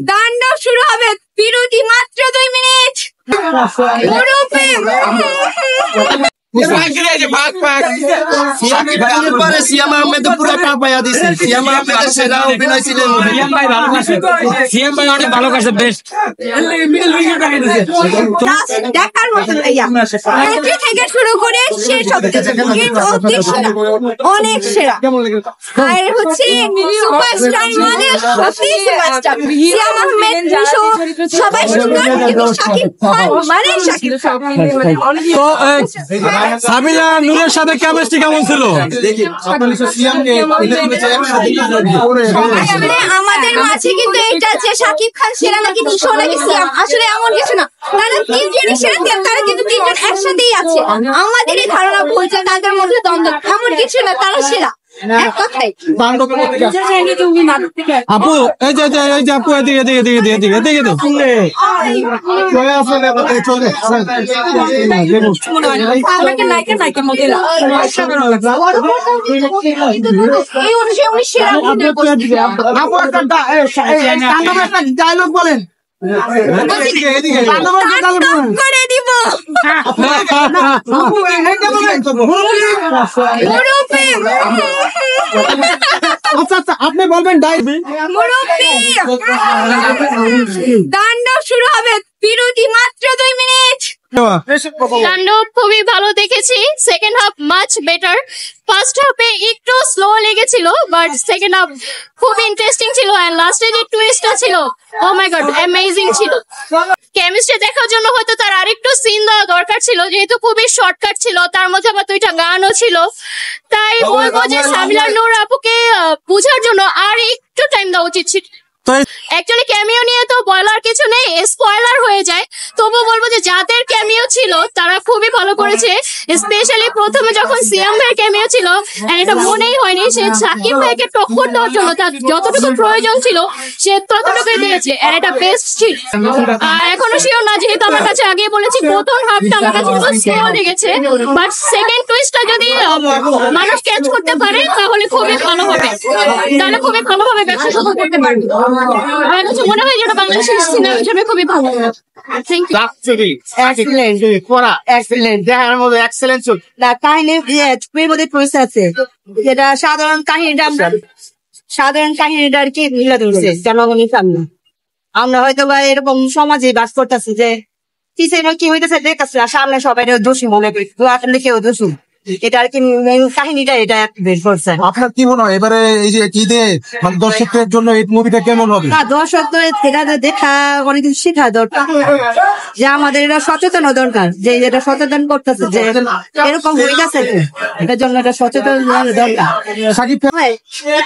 তাণ্ডব শুরু হবে, বিরতি মাত্র 2 মিনিট। দেখার মতন থেকে শুরু করে শেষ অবধি অনেক সেরা। আর হচ্ছে সুপারস্টার মানে সত্যি সুপারস্টার সিয়াম আহমেদ, সবাই সুন্দর, কিন্তু শাকিব খান মানে শাকিব খান। সাবিলা নূরের সাথে কেমিস্ট্রি কেমন ছিল? আমাদের মাঝে কিন্তু এটা যে শাকিব খান সেরা নাকি নিশো নাকি সিয়াম, আসলে এমন কিছু না। তারা তিনজনই সেরা, তারা কিন্তু তিনজন একসাথেই আছে। আমাদের এই ধারণা ভুল যে তাদের মধ্যে দ্বন্দ্ব, এমন কিছু না, তারা সেরা। আপু এই যে আপু এদিকে তো ডায়লগ বলেন করে দিব। আচ্ছা আপনি বলবেন তাণ্ডব শুরু হবে, বিরতি মাত্র 2 মিনিট। তাণ্ডব খুবই ভালো দেখেছি। Second half much better. First হাফে একটু স্লো লেগেছিল, বাট সেকেন্ড হাফ খুব ইন্টারেস্টিং ছিল। এন্ড লাস্টে যে টুইস্টটা ছিল, ও মাই গড, অ্যামেজিং ছিল। কেমিস্ট্রি দেখার জন্য হয়তো তার আরেকটু সিন দেওয়া দরকার ছিল, যেহেতু খুবই শর্টকাট ছিল। তার মধ্যে আবার 2টা গানও ছিল। তাই বলবো যে সাবিলা নূর আপুকে বোঝার জন্য আর একটু টাইম দেওয়া উচিত ছিল। অ্যাকচুয়ালি ক্যামিও নিয়ে তো বলার কিছু নেই, স্পয়লার হয়ে যায়। তবু বলবো যে যাদের ক্যামিও ছিল তারা খুবই ভালো করেছে। স্পেশালি প্রথমে যখন সিয়াম ভাইয়ের ক্যামিও ছিল, এটা মনেই হয়নি সে সাকিব ভাইকে টক্কর দেওয়ার জন্য তার যতটুকু প্রয়োজন ছিল সে ততটুকুই দিয়েছে। আর এটা বেস্ট ছিল। এখনো শিওর না, যেহেতু আমার কাছে আগেই বলেছি প্রথম হাফটা আমার কাছে স্লো লেগেছে, বাট সেকেন্ড টুইস্টটা যদি মানুষ ক্যাচ করতে পারে তাহলে খুবই ভালো হবে। তাহলে খুবই ভালোভাবে ব্যবসা শুরু করতে পারবে। আমার কাছে মনে হয় যেটা বাংলাদেশের সিনেমা হিসেবে খুবই ভালো। Thank you. কাহিনীর মধ্যে টুইস্ট আছে, যেটা সাধারণ কাহিনীটা আর কি মিলে ধরছে জনগণের সামনে। আমরা হয়তো বা এরকম সমাজে বাস করতেছি যে কি হইতেছে দেখতেছি, সামনে সবাই দোষী মনে করি, আসলে কেউ দোষী। এটা আর কি কাহিনীটা এটা বের করছে। আপনার কি মনে হয় এবারে এই যে ঈদে দর্শকদের জন্য এই মুভিটা কেমন হবে? দর্শকদের দেখা অনেক কিছু শেখা দরকার, যে আমাদের এটা সচেতন দরকার, যে এটা সচেতন করতেছে যে এরকম হয়ে গেছে, এটার জন্য এটা সচেতন দরকার।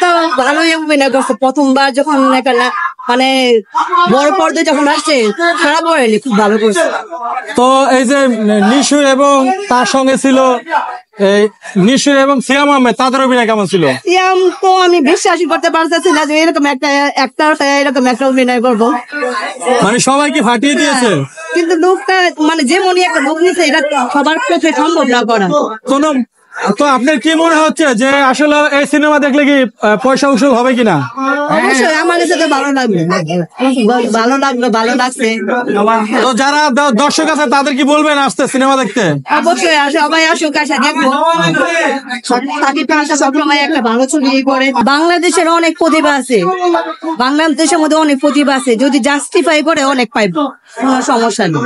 তো ভালোই অভিনয় করছে। প্রথমবার যখন মানে বড় পর্দায় যখন আসছে খারাপ হয়নি, খুব ভালো করছে। তো এই যে নিশু এবং তার সঙ্গে ছিল নিশু এবং সিয়াম আহমেদ, তাদের অভিনয় কেমন ছিল? সিয়াম তো আমি বিশ্বাসই করতে পারতেছি না যে এরকম একটা এরকম একটা অভিনয় করবো। মানে সবাইকে ফাটিয়ে দিয়েছে, কিন্তু লোকটা মানে যে মনে একটা লোক নিচ্ছে, এটা সবার পক্ষে সম্ভব না করা। তো আপনার কি মনে হচ্ছে যে আসলে এই সিনেমা দেখলে কি পয়সা উসুল হবে কিনা? অবশ্যই আমার কাছে তো ভালো লাগছে। তো যারা দর্শক আছে তাদের কি বলবেন আসতে সিনেমা দেখতে? অবশ্যই সবাই আসুক, আসা দেখবো। সবসময় একটা ভালো ছবি করে। বাংলাদেশের অনেক প্রতিভা আছে, বাংলাদেশের মধ্যে অনেক প্রতিভা আছে, যদি জাস্টিফাই করে অনেক পাইব, কোনো সমস্যা নেই।